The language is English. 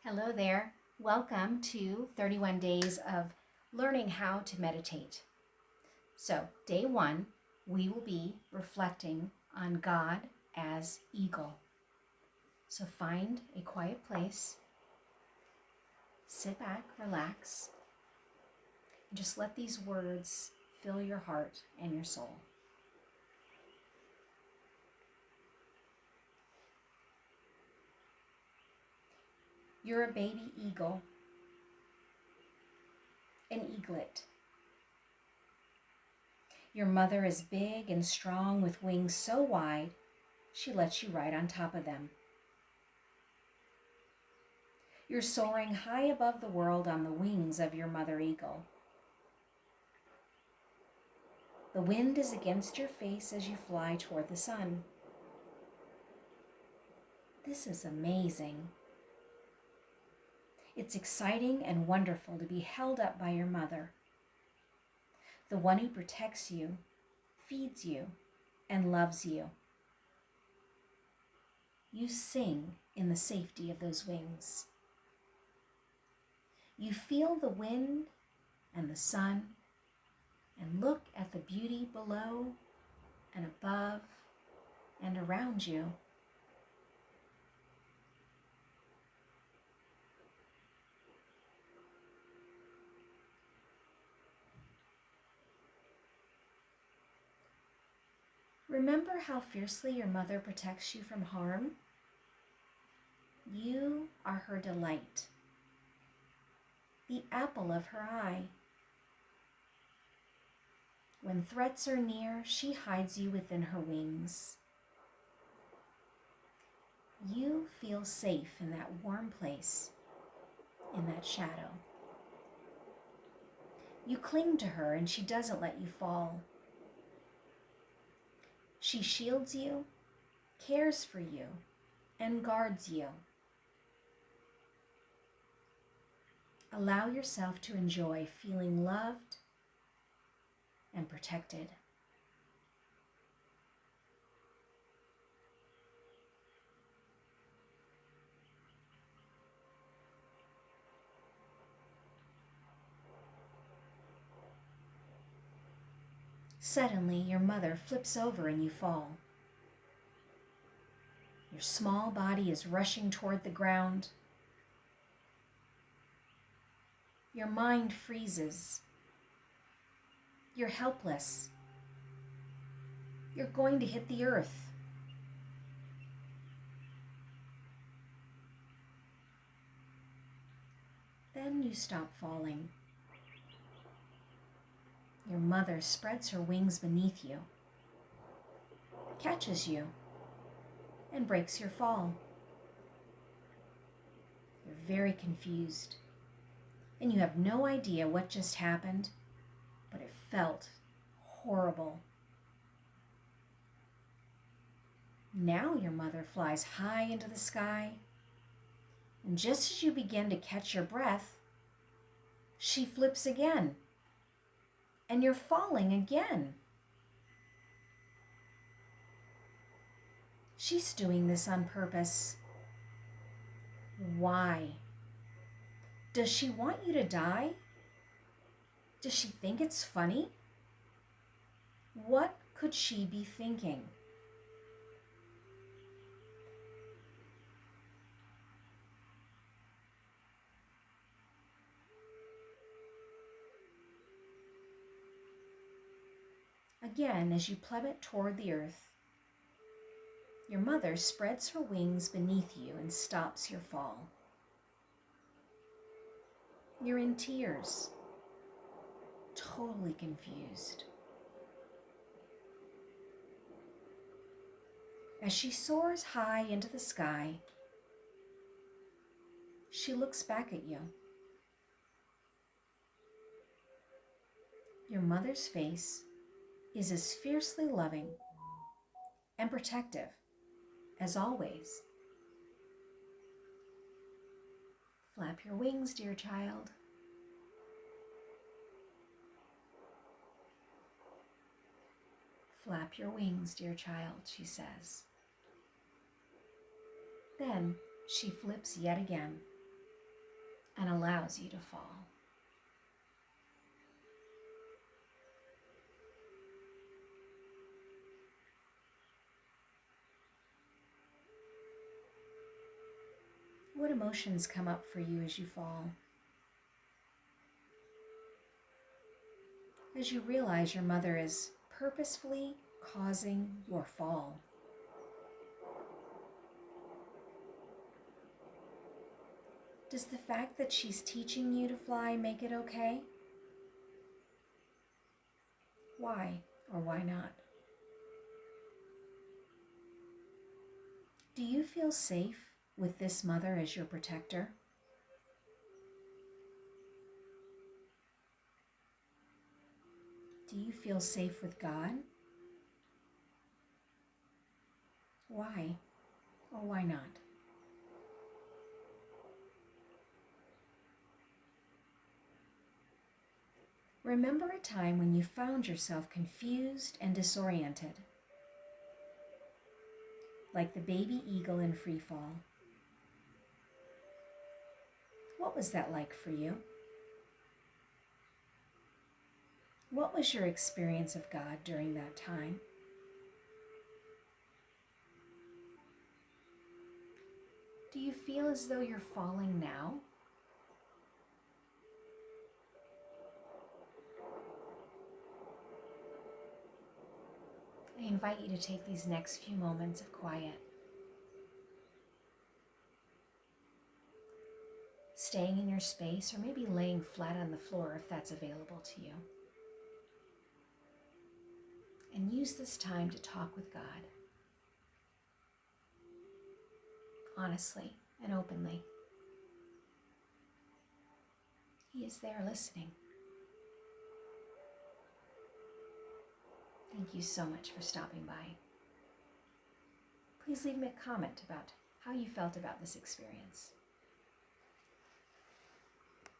Hello there. Welcome to 31 Days of Learning How to Meditate. So, day one, we will be reflecting on God as eagle. So, find a quiet place, sit back, relax, and just let these words fill your heart and your soul. You're a baby eagle, an eaglet. Your mother is big and strong with wings so wide, she lets you ride on top of them. You're soaring high above the world on the wings of your mother eagle. The wind is against your face as you fly toward the sun. This is amazing. It's exciting and wonderful to be held up by your mother, the one who protects you, feeds you, and loves you. You sing in the safety of those wings. You feel the wind and the sun and look at the beauty below and above and around you. Remember how fiercely your mother protects you from harm? You are her delight, the apple of her eye. When threats are near, she hides you within her wings. You feel safe in that warm place, in that shadow. You cling to her and she doesn't let you fall. She shields you, cares for you, and guards you. Allow yourself to enjoy feeling loved and protected. Suddenly, your mother flips over and you fall. Your small body is rushing toward the ground. Your mind freezes. You're helpless. You're going to hit the earth. Then you stop falling. Your mother spreads her wings beneath you, catches you, and breaks your fall. You're very confused, and you have no idea what just happened, but it felt horrible. Now your mother flies high into the sky, and just as you begin to catch your breath, she flips again, and you're falling again. She's doing this on purpose. Why? Does she want you to die? Does she think it's funny? What could she be thinking? Again, as you plummet toward the earth, your mother spreads her wings beneath you and stops your fall. You're in tears, totally confused. As she soars high into the sky, she looks back at you. Your mother's face is as fiercely loving and protective as always. Flap your wings, dear child. Flap your wings, dear child, she says. Then she flips yet again. and allows you to fall. What emotions come up for you as you fall? As you realize your mother is purposefully causing your fall. Does the fact that she's teaching you to fly make it okay? Why or why not? Do you feel safe with this mother as your protector? Do you feel safe with God? Why or why not? Remember a time when you found yourself confused and disoriented, like the baby eagle in free fall. What was that like for you? What was your experience of God during that time? Do you feel as though you're falling now? I invite you to take these next few moments of quiet, staying in your space or maybe laying flat on the floor if that's available to you. And use this time to talk with God, honestly and openly. He is there listening. Thank you so much for stopping by. Please leave me a comment about how you felt about this experience.